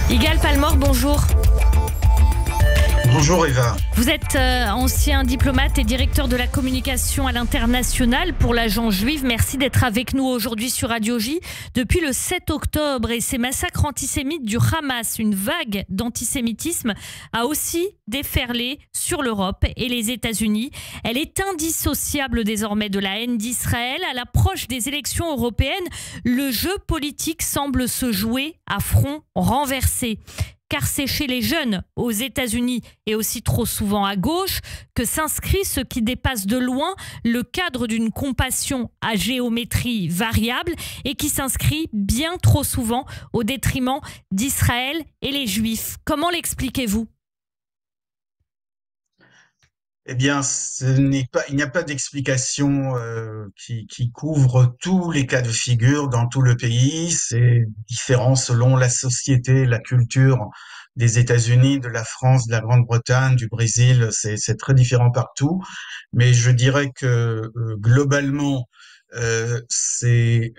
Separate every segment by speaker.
Speaker 1: Yigal Palmore, bonjour.
Speaker 2: Bonjour Eva.
Speaker 1: Vous êtes ancien diplomate et directeur de la communication à l'international pour l'agence juive. Merci d'être avec nous aujourd'hui sur Radio J. Depuis le 7 octobre et ces massacres antisémites du Hamas, une vague d'antisémitisme a aussi déferlé sur l'Europe et les États-Unis. Elle est indissociable désormais de la haine d'Israël. À l'approche des élections européennes, le jeu politique semble se jouer à front renversé. Car c'est chez les jeunes, aux États-Unis et aussi trop souvent à gauche, que s'inscrit ce qui dépasse de loin le cadre d'une compassion à géométrie variable et qui s'inscrit bien trop souvent au détriment d'Israël et les Juifs. Comment l'expliquez-vous ?
Speaker 2: Eh bien, il n'y a pas d'explication qui couvre tous les cas de figure dans tout le pays. C'est différent selon la société, la culture des États-Unis, de la France, de la Grande-Bretagne, du Brésil. C'est très différent partout. Mais je dirais que globalement, c'est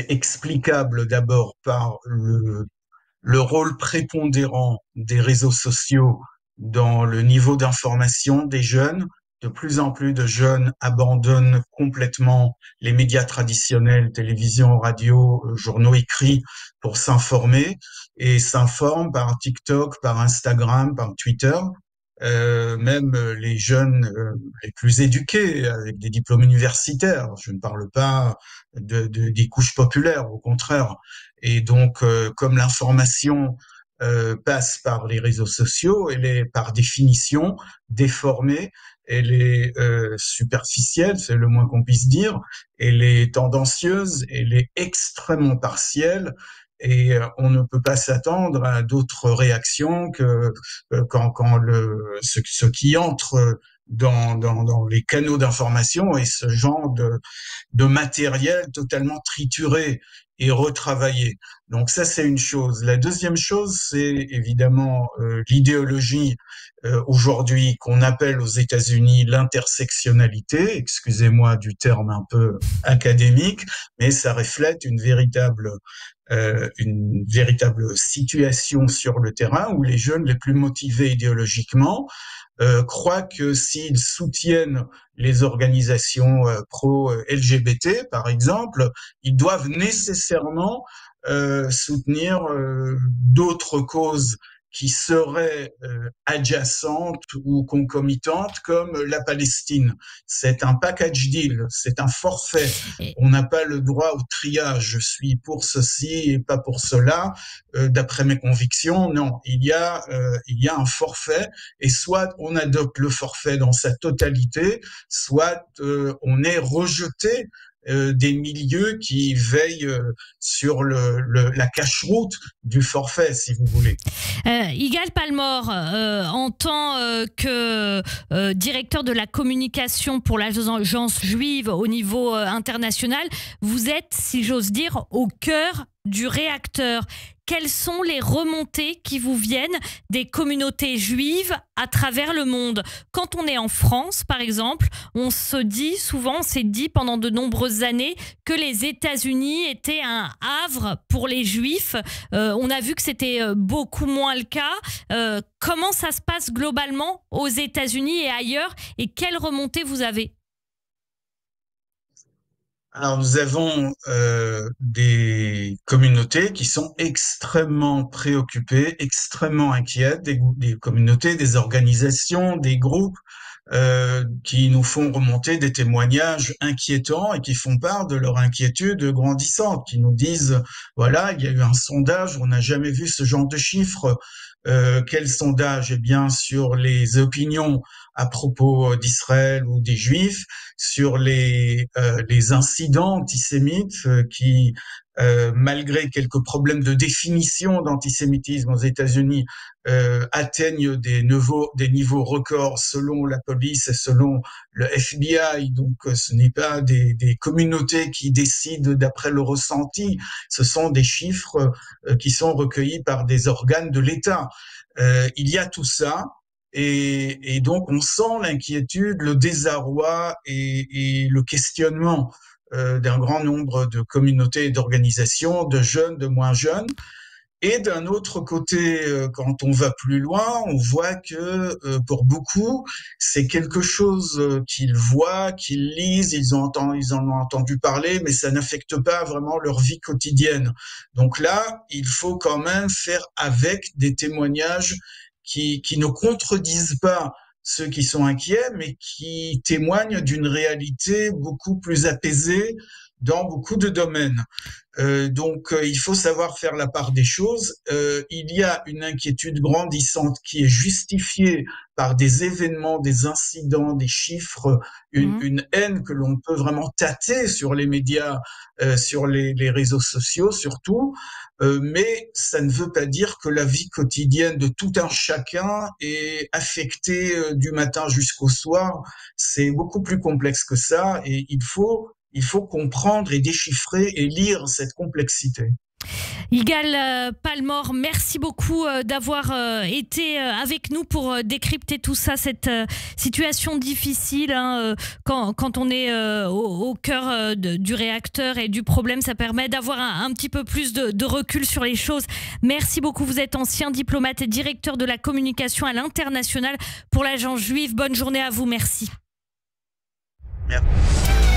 Speaker 2: explicable d'abord par le rôle prépondérant des réseaux sociaux dans le niveau d'information des jeunes. De plus en plus de jeunes abandonnent complètement les médias traditionnels, télévision, radio, journaux écrits pour s'informer et s'informent par TikTok, par Instagram, par Twitter. Même les jeunes les plus éduqués, avec des diplômes universitaires. Je ne parle pas des couches populaires, au contraire. Et donc, comme l'information passe par les réseaux sociaux, elle est par définition déformée, elle est superficielle, c'est le moins qu'on puisse dire, elle est tendancieuse, elle est extrêmement partielle, et on ne peut pas s'attendre à d'autres réactions que quand ce qui entre dans les canaux d'information et ce genre de matériel totalement trituré et retravaillé. Donc ça, c'est une chose. La deuxième chose, c'est évidemment l'idéologie aujourd'hui qu'on appelle aux États-Unis l'intersectionnalité. Excusez-moi du terme un peu académique, mais ça reflète une véritable situation sur le terrain où les jeunes les plus motivés idéologiquement croient que s'ils soutiennent les organisations pro-LGBT, par exemple, ils doivent nécessairement soutenir d'autres causes qui seraient adjacentes ou concomitantes, comme la Palestine. C'est un package deal, c'est un forfait. On n'a pas le droit au triage. Je suis pour ceci et pas pour cela, d'après mes convictions. Non, il y a un forfait, et soit on adopte le forfait dans sa totalité, soit on est rejeté des milieux qui veillent sur la cache-route du forfait, si vous voulez.
Speaker 1: Yigal Palmore, en tant que directeur de la communication pour l'agence juive au niveau international, vous êtes, si j'ose dire, au cœur du réacteur. Quelles sont les remontées qui vous viennent des communautés juives à travers le monde ? Quand on est en France, par exemple, on s'est dit pendant de nombreuses années que les États-Unis étaient un havre pour les Juifs. On a vu que c'était beaucoup moins le cas. Comment ça se passe globalement aux États-Unis et ailleurs, et quelles remontées vous avez ?
Speaker 2: Alors, nous avons des communautés qui sont extrêmement préoccupées, extrêmement inquiètes, des communautés, des organisations, des groupes qui nous font remonter des témoignages inquiétants et qui font part de leur inquiétude grandissante, qui nous disent, voilà, il y a eu un sondage, on n'a jamais vu ce genre de chiffres. Quel sondage? Eh bien, sur les opinions à propos d'Israël ou des Juifs, sur les incidents antisémites qui, malgré quelques problèmes de définition d'antisémitisme aux États-Unis, atteignent des niveaux records selon la police et selon le FBI. Donc, ce n'est pas des communautés qui décident d'après le ressenti, ce sont des chiffres qui sont recueillis par des organes de l'État. Il y a tout ça. Et donc, on sent l'inquiétude, le désarroi et le questionnement d'un grand nombre de communautés et d'organisations, de jeunes, de moins jeunes. Et d'un autre côté, quand on va plus loin, on voit que pour beaucoup, c'est quelque chose qu'ils voient, qu'ils lisent, ils en ont entendu parler, mais ça n'affecte pas vraiment leur vie quotidienne. Donc là, il faut quand même faire avec des témoignages qui ne contredisent pas ceux qui sont inquiets, mais qui témoignent d'une réalité beaucoup plus apaisée dans beaucoup de domaines. Il faut savoir faire la part des choses. Il y a une inquiétude grandissante qui est justifiée par des événements, des incidents, des chiffres, une haine que l'on peut vraiment tâter sur les médias, sur les réseaux sociaux surtout. Mais ça ne veut pas dire que la vie quotidienne de tout un chacun est affectée du matin jusqu'au soir. C'est beaucoup plus complexe que ça et il faut comprendre et déchiffrer et lire cette complexité.
Speaker 1: Yigal Palmore, merci beaucoup d'avoir été avec nous pour décrypter tout ça, cette situation difficile quand on est au cœur du réacteur et du problème. Ça permet d'avoir un petit peu plus de recul sur les choses. Merci beaucoup. Vous êtes ancien diplomate et directeur de la communication à l'international pour l'Agence juive. Bonne journée à vous. Merci.
Speaker 2: Merci.